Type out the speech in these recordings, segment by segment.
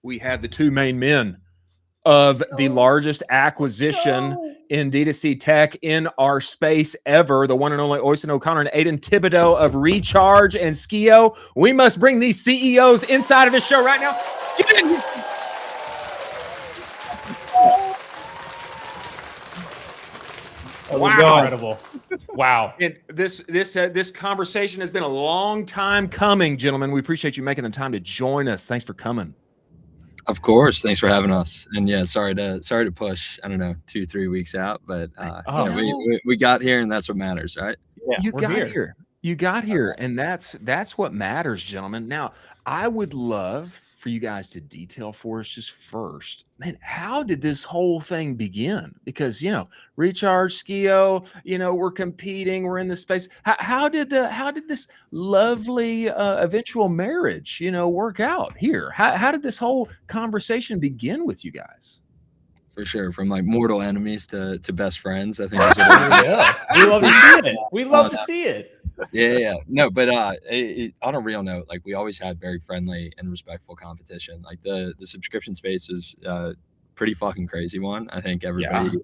we have the two main men of the largest acquisition in D2C tech in our space ever, the one and only Oisin O'Connor and Aidan Thibodeaux of Recharge and Skio. We must bring these CEOs inside of the show right now. Get in here. Wow. Incredible. Wow. And this conversation has been a long time coming, gentlemen. We appreciate you making the time to join us. Thanks for coming. Of course. Thanks for having us. And yeah, sorry to push, I don't know, 2-3 weeks out, but we got here and that's what matters, right? Yeah, you got here. And that's what matters, gentlemen. Now, I would love for you guys to detail for us just first, man, how did this whole thing begin? Because, Recharge, Skio, we're competing, we're in the space. How did this lovely eventual marriage, work out here? How did this whole conversation begin with you guys? For sure, from like mortal enemies to best friends, I think. We love to see it. We love to see it. Yeah. No, but on a real note, like we always had very friendly and respectful competition. Like the subscription space is pretty fucking crazy one. I think everybody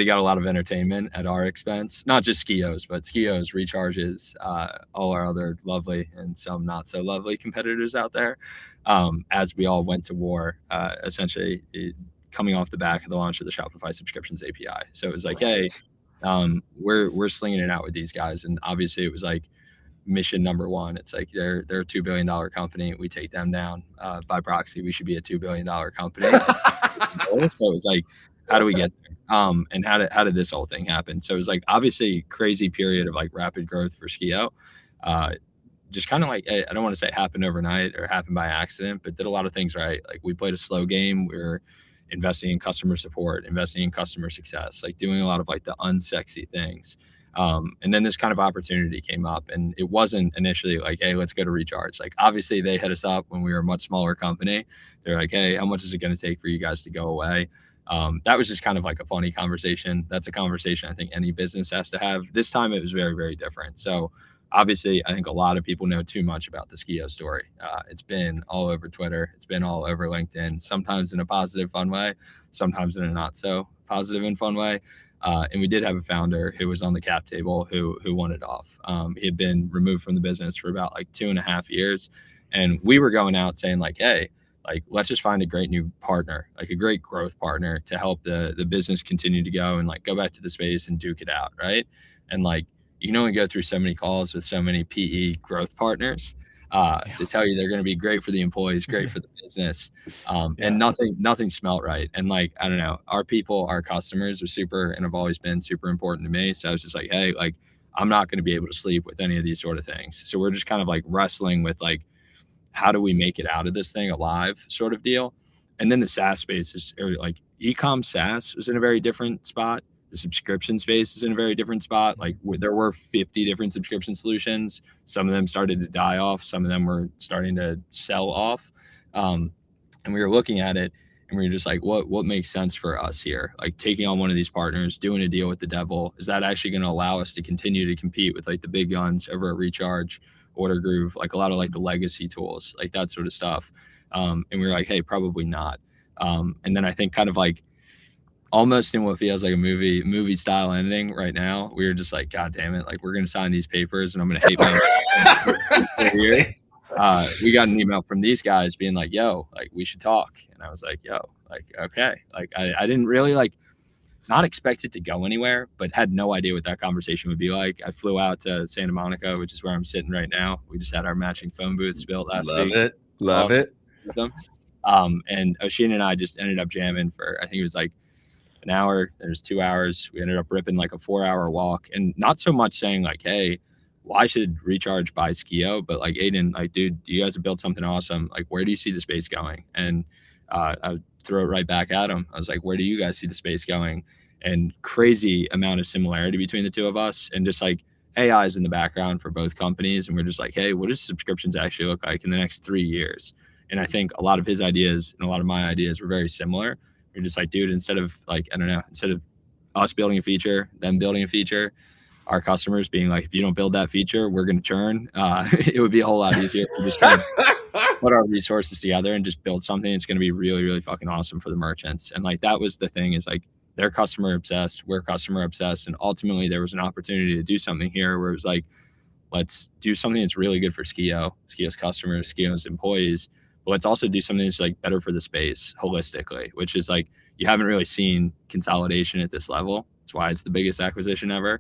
got a lot of entertainment at our expense, not just Skios, but Skios, Recharges, all our other lovely and some not so lovely competitors out there. As we all went to war, essentially coming off the back of the launch of the Shopify subscriptions API. So it was like, hey, we're slinging it out with these guys. And obviously it was like mission number one. It's like they're a $2 billion company. We take them down by proxy. We should be a $2 billion company. So it was like, how do we get there? And how did this whole thing happen? So it was like, obviously crazy period of like rapid growth for Skio. Just kind of like, I don't want to say it happened overnight or happened by accident, but did a lot of things right. Like we played a slow game. We were investing in customer support, investing in customer success, like doing a lot of like the unsexy things. And then this kind of opportunity came up, and it wasn't initially like, hey, let's go to Recharge. Like obviously they hit us up when we were a much smaller company. They're like, hey, how much is it going to take for you guys to go away? That was just kind of like a funny conversation. That's a conversation I think any business has to have. This time it was very, very different. So obviously, I think a lot of people know too much about the Skio story. It's been all over Twitter. It's been all over LinkedIn, sometimes in a positive, fun way, sometimes in a not so positive and fun way. And we did have a founder who was on the cap table who wanted off. He had been removed from the business for about like 2.5 years. And we were going out saying like, hey, like, let's just find a great new partner, like a great growth partner to help the business continue to go and like go back to the space and duke it out. Right. And like, you can only go through so many calls with so many PE growth partners to tell you they're going to be great for the employees, great for the business. And nothing smelt right. And like, I don't know, our people, our customers are super and have always been super important to me. So I was just like, hey, like, I'm not going to be able to sleep with any of these sort of things. So we're just kind of like wrestling with like, how do we make it out of this thing alive sort of deal. And then the SaaS space like Ecomm SaaS was in a very different spot. The subscription space is in a very different spot. Like there were 50 different subscription solutions. Some of them started to die off. Some of them were starting to sell off. And we were looking at it and we were just like, what makes sense for us here? Like taking on one of these partners, doing a deal with the devil. Is that actually going to allow us to continue to compete with like the big guns over at Recharge, Order Groove, like a lot of like the legacy tools, like that sort of stuff. And we were like, hey, probably not. And then I think kind of like, almost in what feels like a movie style ending right now, we were just like, God damn it, like we're gonna sign these papers and I'm gonna hate my we got an email from these guys being like, yo, like we should talk. And I was like, yo, like okay. Like I didn't really like not expect it to go anywhere, but had no idea what that conversation would be like. I flew out to Santa Monica, which is where I'm sitting right now. We just had our matching phone booths built last week. Love it. And Oisin and I just ended up jamming for, I think it was like an hour. There's 2 hours. We ended up ripping like a 4-hour walk, and not so much saying like, hey, why should Recharge buy Skio? But like, Aidan, like, dude, you guys have built something awesome. Like, where do you see the space going? And I would throw it right back at him. I was like, where do you guys see the space going? And crazy amount of similarity between the two of us. And just like AI is in the background for both companies. And we're just like, hey, what does subscriptions actually look like in the next 3 years? And I think a lot of his ideas and a lot of my ideas were very similar. We're just like, dude, instead of like, I don't know, instead of us building a feature, them building a feature, our customers being like, if you don't build that feature, we're going to churn. It would be a whole lot easier if we just kind of put our resources together and just build something that's going to be really, really fucking awesome for the merchants. And like, that was the thing, is like, they're customer obsessed, we're customer obsessed. And ultimately there was an opportunity to do something here where it was like, let's do something that's really good for Skio's customers, Skio's employees, but let's also do something that's like better for the space holistically, which is like, you haven't really seen consolidation at this level. That's why it's the biggest acquisition ever.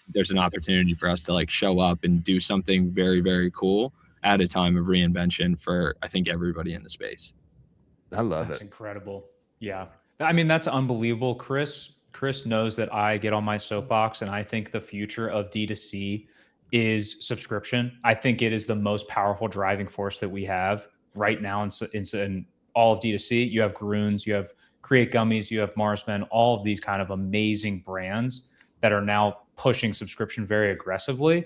There's an opportunity for us to like show up and do something very, very cool at a time of reinvention for, I think, everybody in the space. I love That's it. incredible. Yeah. I mean, that's unbelievable. Chris knows that I get on my soapbox, and I think the future of D2C is subscription. I think it is the most powerful driving force that we have right now in all of D2C. You have Groons, you have Create Gummies, you have Marsmen, all of these kind of amazing brands that are now pushing subscription very aggressively.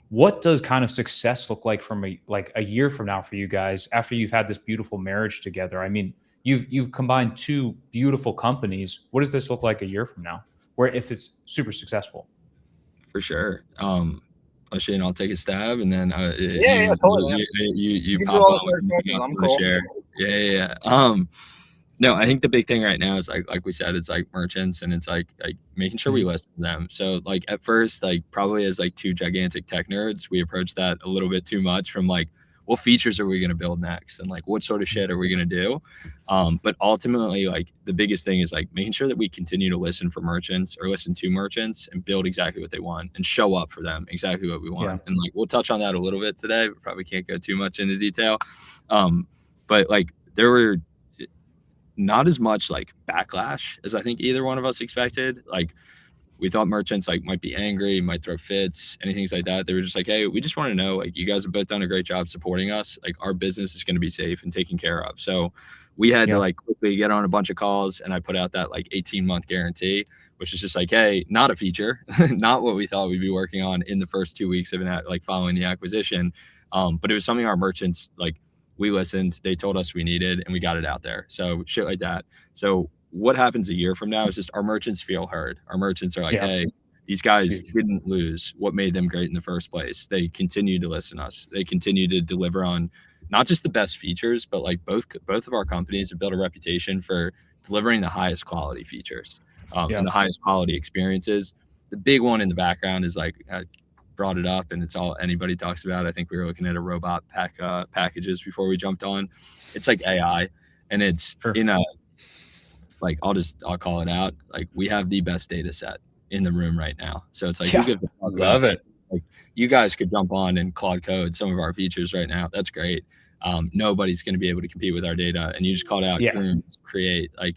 What does kind of success look like from a year from now for you guys after you've had this beautiful marriage together? I mean, you've combined two beautiful companies. What does this look like a year from now, where if it's super successful? For sure. Shane, I'll take a stab, and then totally. You can pop do all on the with questions. anything I'm else you wanna cool. share. Yeah. No, I think the big thing right now is like we said, it's like merchants, and it's like making sure we listen to them. So like at first, like probably as like two gigantic tech nerds, we approached that a little bit too much from like, what features are we going to build next, and like what sort of shit are we going to do? But ultimately, like the biggest thing is like making sure that we continue to listen to merchants and build exactly what they want and show up for them exactly what we want. Yeah. And like we'll touch on that a little bit today, but probably can't go too much into detail. But like there were not as much like backlash as I think either one of us expected. Like we thought merchants like might be angry, might throw fits, anything like that. They were just like, hey, we just want to know, like, you guys have both done a great job supporting us. Like our business is going to be safe and taken care of. So we had to like quickly get on a bunch of calls, and I put out that like 18-month guarantee, which is just like, hey, not a feature, not what we thought we'd be working on in the first 2 weeks of like following the acquisition. But it was something our merchants, like, we listened, they told us we needed, and we got it out there. So shit like that. So what happens a year from now is just our merchants feel heard. Our merchants are like, hey, these guys didn't lose what made them great in the first place. They continue to listen to us. They continue to deliver on not just the best features, but like both of our companies have built a reputation for delivering the highest quality features and the highest quality experiences. The big one in the background is like, brought it up, and it's all anybody talks about. I think we were looking at a robot packages before we jumped on. It's like AI, and it's in a, like, I'll call it out. Like, we have the best data set in the room right now. So it's like, who gives a fuck? Love it. Like, you guys could jump on and Claude code some of our features right now. That's great. Nobody's going to be able to compete with our data. And you just called out Grooms, Create, like,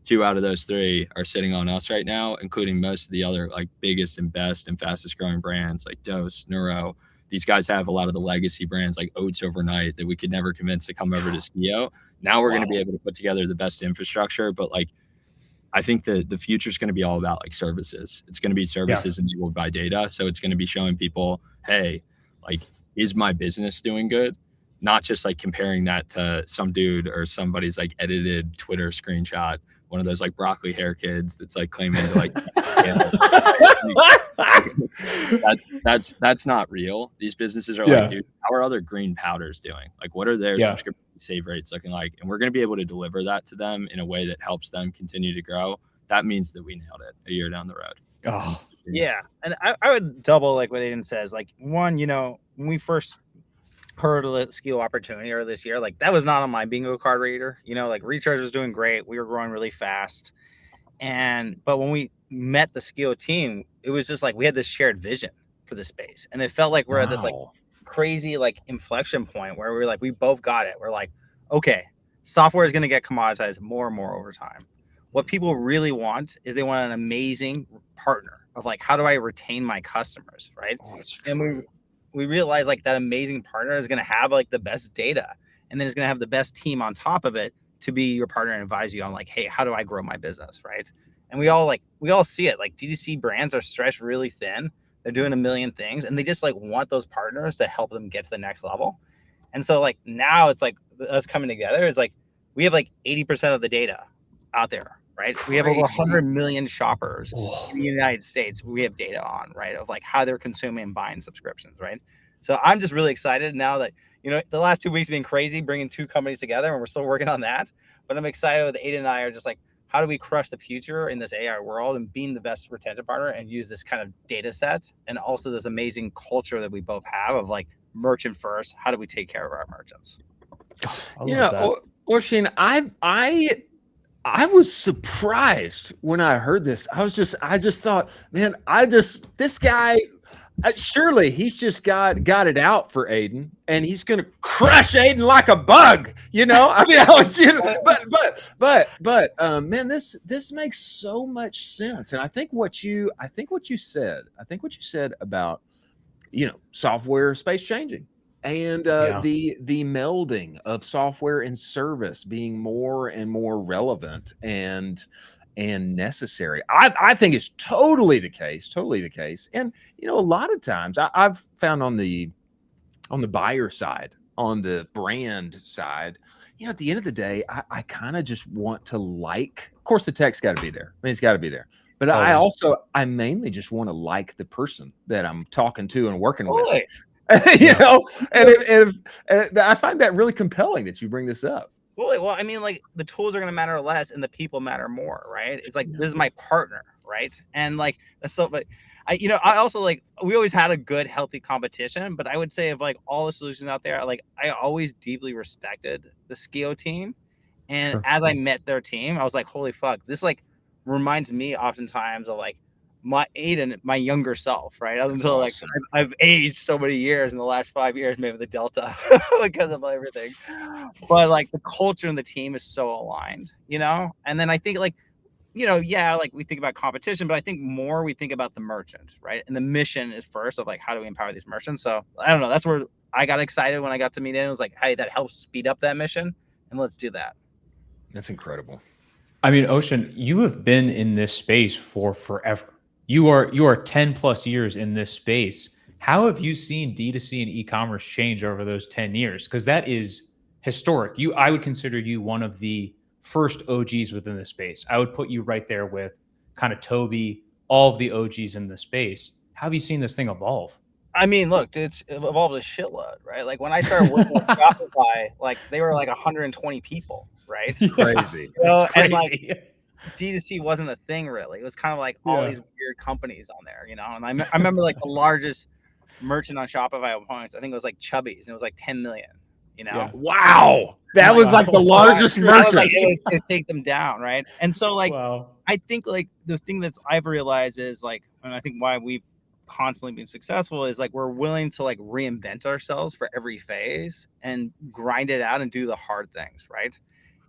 2 out of those 3 are sitting on us right now, including most of the other like biggest and best and fastest growing brands like Dose, Neuro. These guys have a lot of the legacy brands like Oats Overnight that we could never convince to come over to Skio. Now we're going to be able to put together the best infrastructure, but like, I think the future is going to be all about like services. It's going to be services enabled by data. So it's going to be showing people, hey, like, is my business doing good? Not just like comparing that to some dude or somebody's like edited Twitter screenshot, one of those like broccoli hair kids that's like claiming to like, that's not real. These businesses are like, dude, how are other green powders doing? Like, what are their subscription save rates looking like? And we're going to be able to deliver that to them in a way that helps them continue to grow. That means that we nailed it a year down the road. Oh, yeah. And I would double like what Aidan says. Like, one, you know, when we first heard of the Skio opportunity earlier this year, like, that was not on my bingo card reader. You know, like, Recharge was doing great. We were growing really fast. But when we met the Skio team, it was just like we had this shared vision for the space. And it felt like we're at this like crazy like inflection point where we're like, we both got it. We're like, okay, software is going to get commoditized more and more over time. What people really want is they want an amazing partner of like, how do I retain my customers, right? And we realize like that amazing partner is going to have like the best data, and then it's going to have the best team on top of it to be your partner and advise you on like, hey, how do I grow my business, right? And we all see it. Like, DTC brands are stretched really thin. They're doing a million things, and they just like want those partners to help them get to the next level. And so like now it's like us coming together. It's like we have like 80% of the data out there, right? We have over Crazy. 100 million shoppers Oh. in the United States. We have data on, right, of like how they're consuming and buying subscriptions, right? So I'm just really excited now that, you know, the last 2 weeks have been crazy bringing 2 companies together, and we're still working on that. But I'm excited with Aidan and I are just like, how do we crush the future in this AI world and being the best retention partner and use this kind of data set and also this amazing culture that we both have of like merchant first. How do we take care of our merchants? Oisin, I was surprised when I heard this. I just thought, man, this guy, surely he's just got it out for Aidan, and he's gonna crush Aidan like a bug. You know, I mean, I was, you know, but man, this makes so much sense. And I think what you said about, you know, software space changing. And the melding of software and service being more and more relevant and necessary, I think is totally the case. And you know, a lot of times I've found on the buyer side, on the brand side, you know, at the end of the day, I kind of just want to like. Of course, the tech's got to be there. I mean, it's got to be there. But I mainly just want to like the person that I'm talking to and working with. You know, and I find that really compelling that you bring this up. Well, I mean, like the tools are going to matter less and the people matter more, right? It's like, this is my partner, right? And like, that's so, but I also like, we always had a good, healthy competition, but I would say of like all the solutions out there, like I always deeply respected the Skio team. And as I met their team, I was like, holy fuck, this like reminds me oftentimes of like my Aidan, my younger self, right? Until awesome. Like I've aged so many years in the last 5 years, maybe the Delta because of everything. But like the culture and the team is so aligned, you know? And then I think like, you know, yeah, like we think about competition, but I think more we think about the merchant, right? And the mission is first of like, how do we empower these merchants? So I don't know. That's where I got excited when I got to meet Aidan. It was like, hey, that helps speed up that mission, and let's do that. That's incredible. I mean, Oisin, you have been in this space for forever. You are 10 plus years in this space. How have you seen D2C and e-commerce change over those 10 years? Because that is historic. I would consider you one of the first OGs within the space. I would put you right there with kind of Toby, all of the OGs in the space. How have you seen this thing evolve? I mean, look, it's evolved a shitload, right? Like when I started working with Shopify, like they were like 120 people, right? It's crazy. You know, it's crazy. And like D2C wasn't a thing really. It was kind of like all these weird companies on there, you know? And I remember like the largest merchant on Shopify at points, I think it was like Chubby's, and it was like 10 million, you know? Yeah. Wow. That was like the largest merchant. Like, it take them down, right? And so like, I think like the thing that I've realized is like, and I think why we've constantly been successful is like, we're willing to like reinvent ourselves for every phase and grind it out and do the hard things, right?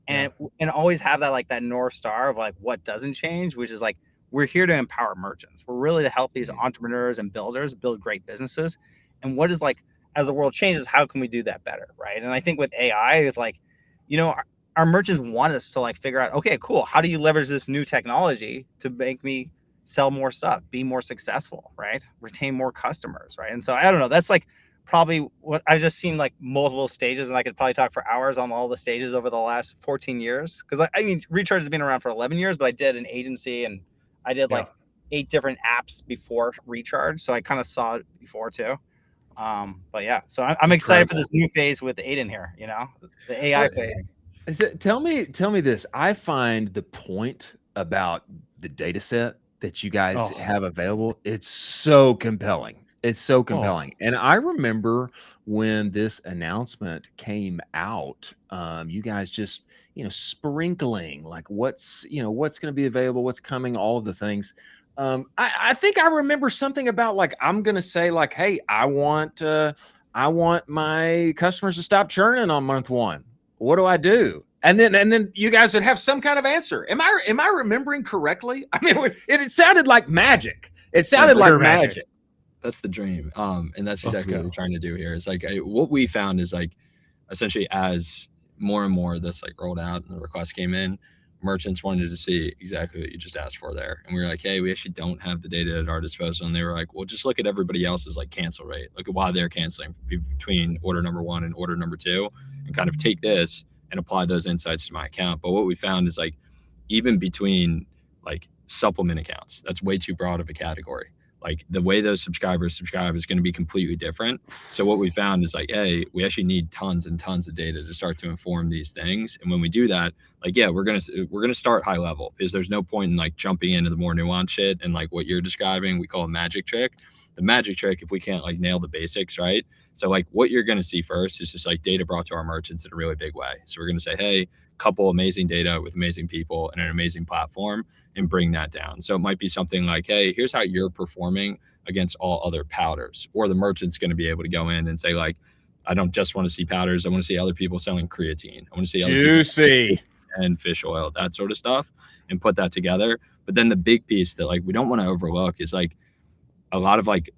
And always have that like that North Star of like what doesn't change, which is like, we're here to empower merchants. We're really to help these entrepreneurs and builders build great businesses. And what is like, as the world changes, how can we do that better, right? And I think with AI is like, you know, our merchants want us to like figure out, okay, cool, how do you leverage this new technology to make me sell more stuff, be more successful, right? Retain more customers, right? And so I don't know, that's like probably what I've just seen like multiple stages, and I could probably talk for hours on all the stages over the last 14 years. Because I mean, Recharge has been around for 11 years, but I did an agency and I did like 8 different apps before Recharge. So I kind of saw it before too. But yeah, so I'm excited for this new phase with Aidan here, you know, the AI phase. Tell me this. I find the point about the data set that you guys have available, it's so compelling. It's so compelling. And I remember when this announcement came out, you guys just, you know, sprinkling like what's going to be available, what's coming, all of the things. I think I remember something about like, I'm going to say like, hey, I want my customers to stop churning on month 1. What do I do? And then you guys would have some kind of answer. Am I remembering correctly? I mean, it sounded like magic. It sounded like magic. That's the dream. And that's exactly what we're trying to do here. It's like what we found is like essentially as more and more of this like rolled out and the requests came in, merchants wanted to see exactly what you just asked for there. And we were like, hey, we actually don't have the data at our disposal. And they were like, well, just look at everybody else's like cancel rate. Look at why they're canceling between order number 1 and order number 2, and kind of take this and apply those insights to my account. But what we found is like even between like supplement accounts, that's way too broad of a category. Like the way those subscribers subscribe is going to be completely different. So what we found is like, hey, we actually need tons and tons of data to start to inform these things. And when we do that, like, yeah, we're gonna start high level, because there's no point in like jumping into the more nuanced shit and like what you're describing. We call a magic trick. The magic trick, if we can't like nail the basics, right? So like what you're gonna see first is just like data brought to our merchants in a really big way. So we're gonna say, hey, couple amazing data with amazing people and an amazing platform, and bring that down. So it might be something like, hey, here's how you're performing against all other powders. Or the merchant's going to be able to go in and say, like, I don't just want to see powders. I want to see other people selling creatine. I want to see juicy and fish oil, that sort of stuff, and put that together. But then the big piece that like we don't want to overlook is like a lot of like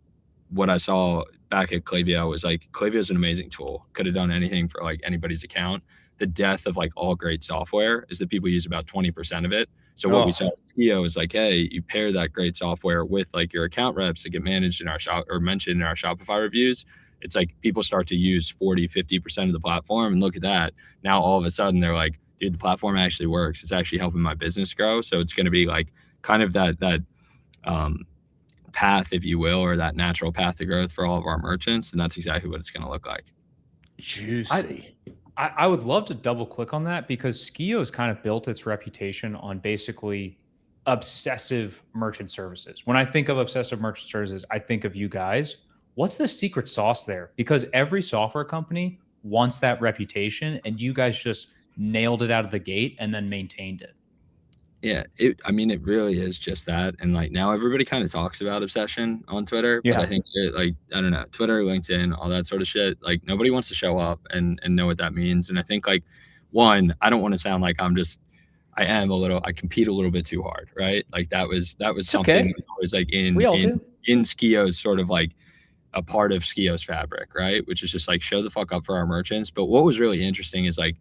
what I saw back at Klaviyo was like, Klaviyo is an amazing tool. Could have done anything for like anybody's account. The death of like all great software is that people use about 20% of it. So what we saw at Skio is like, hey, you pair that great software with like your account reps that get managed in our shop or mentioned in our Shopify reviews. It's like people start to use 40, 50% of the platform, and look at that. Now all of a sudden they're like, dude, the platform actually works. It's actually helping my business grow. So it's going to be like kind of that path, if you will, or that natural path to growth for all of our merchants. And that's exactly what it's going to look like. juicy. I would love to double click on that, because Skio has kind of built its reputation on basically obsessive merchant services. When I think of obsessive merchant services, I think of you guys. What's the secret sauce there? Because every software company wants that reputation, and you guys just nailed it out of the gate and then maintained it. Yeah, I mean, it really is just that. And like now everybody kind of talks about obsession on Twitter, but I think like, I don't know, Twitter, LinkedIn, all that sort of shit, like nobody wants to show up and know what that means. And I think like, one, I don't want to sound like I compete a little bit too hard, right? Like that was something that was always like in Skio's sort of like a part of Skio's fabric, right? Which is just like show the fuck up for our merchants. But what was really interesting is like,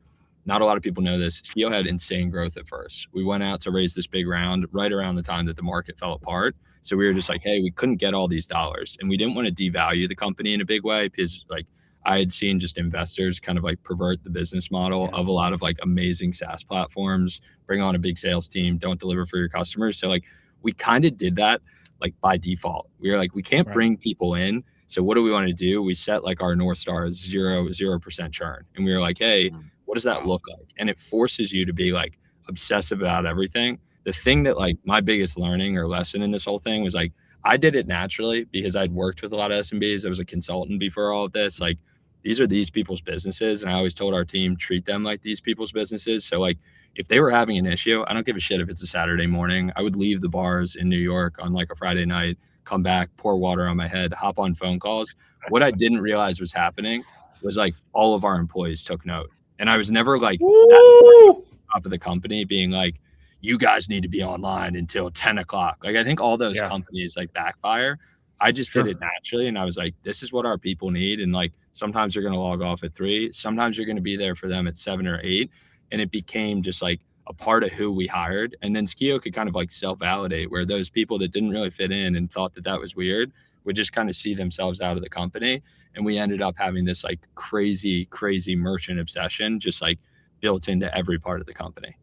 not a lot of people know this. Skio had insane growth at first. We went out to raise this big round right around the time that the market fell apart. So we were just like, hey, we couldn't get all these dollars. And we didn't want to devalue the company in a big way, because like I had seen just investors kind of like pervert the business model of a lot of like amazing SaaS platforms, bring on a big sales team, don't deliver for your customers. So like we kind of did that like by default. We were like, we can't bring people in. So what do we want to do? We set like our North Star as 0% churn. And we were like, hey, what does that look like? And it forces you to be like obsessive about everything. The thing that like my biggest learning or lesson in this whole thing was like, I did it naturally because I'd worked with a lot of SMBs. I was a consultant before all of this. Like these are these people's businesses. And I always told our team, treat them like these people's businesses. So like if they were having an issue, I don't give a shit if it's a Saturday morning. I would leave the bars in New York on like a Friday night, come back, pour water on my head, hop on phone calls. What I didn't realize was happening was like all of our employees took note. And I was never like that top of the company being like, you guys need to be online until 10 o'clock. Like, I think all those companies like backfire. I just did it naturally. And I was like, this is what our people need. And like, sometimes you're going to log off at 3. Sometimes you're going to be there for them at 7 or 8. And it became just like a part of who we hired. And then Skio could kind of like self-validate, where those people that didn't really fit in and thought that that was weird would just kind of see themselves out of the company. And we ended up having this like crazy merchant obsession, just like built into every part of the company.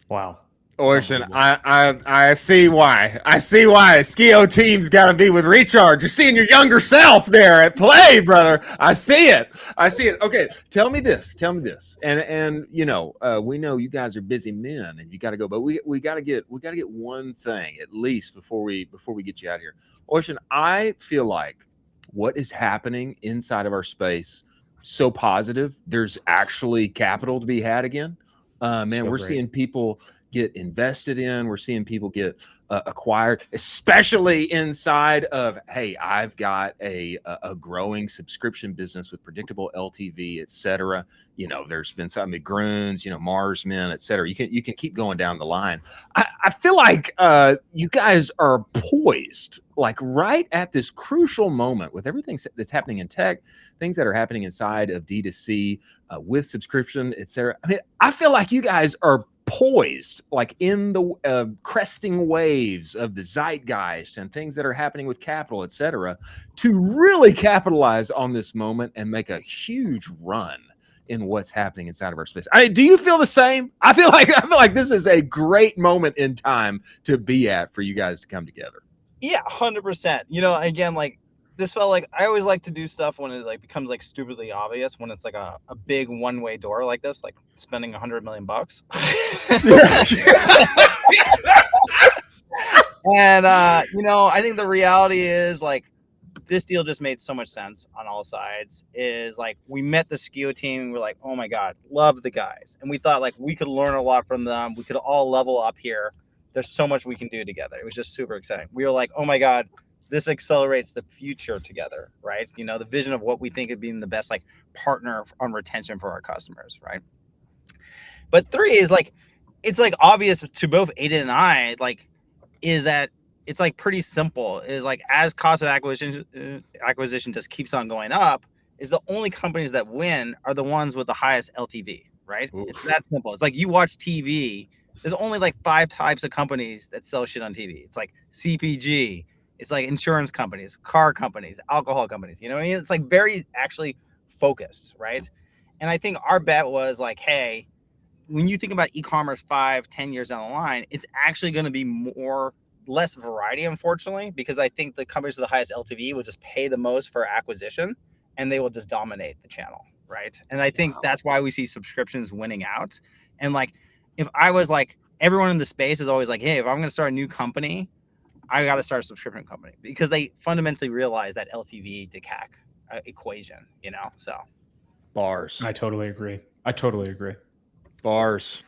Wow. Oisin, I see why. I see why Skio team's got to be with Recharge. You're seeing your younger self there at play, brother. I see it. Okay, tell me this. And you know, we know you guys are busy men and you got to go, but we got to get one thing at least before we get you out of here. Oisin, I feel like what is happening inside of our space so positive. There's actually capital to be had again. Man, we're seeing people get invested in. We're seeing people get acquired, especially inside of, hey, I've got a growing subscription business with predictable LTV, et cetera. You know, there's been some McGroons, you know, Marsmen, et cetera. You can keep going down the line. I feel like you guys are poised, like right at this crucial moment with everything that's happening in tech, things that are happening inside of D2C with subscription, et cetera. I mean, I feel like you guys are poised, like in the cresting waves of the zeitgeist and things that are happening with capital, et cetera, to really capitalize on this moment and make a huge run in what's happening inside of our space. Do you feel the same? I feel like this is a great moment in time to be at for you guys to come together. Yeah, 100%. You know, again, like this felt like I always like to do stuff when it like becomes like stupidly obvious, when it's like a big one-way door like this, like spending $100 million bucks. And you know, I think the reality is like this deal just made so much sense on all sides. Is like we met the Skio team and we're like, oh my God, love the guys. And we thought like we could learn a lot from them. We could all level up here. There's so much we can do together. It was just super exciting. We were like, oh my God, this accelerates the future together, right? You know, the vision of what we think of being the best like partner on retention for our customers, right? But 3 is like, it's like obvious to both Aidan and I, like, is that it's like pretty simple. Is like as cost of acquisition just keeps on going up, is the only companies that win are the ones with the highest LTV, right? Oof. It's that simple. It's like you watch TV. There's only like 5 types of companies that sell shit on TV. It's like CPG. It's like insurance companies, car companies, alcohol companies. You know what I mean? It's like very actually focused, right? And I think our bet was like, hey, when you think about e-commerce 5-10 years down the line, it's actually going to be less variety, unfortunately, because I think the companies with the highest LTV will just pay the most for acquisition and they will just dominate the channel, right? And I think that's why we see subscriptions winning out. And like, if I was like, everyone in the space is always like, hey, if I'm going to start a new company, I got to start a subscription company, because they fundamentally realize that LTV to CAC equation, you know? So bars. I totally agree. Bars.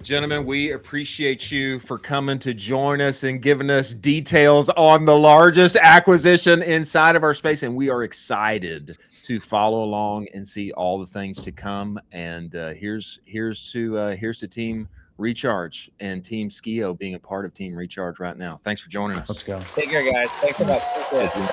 Gentlemen, we appreciate you for coming to join us and giving us details on the largest acquisition inside of our space. And we are excited to follow along and see all the things to come. And here's to Team Recharge and Team Skio being a part of Team Recharge right now. Thanks for joining us. Let's go. Take care, guys. Thanks so much.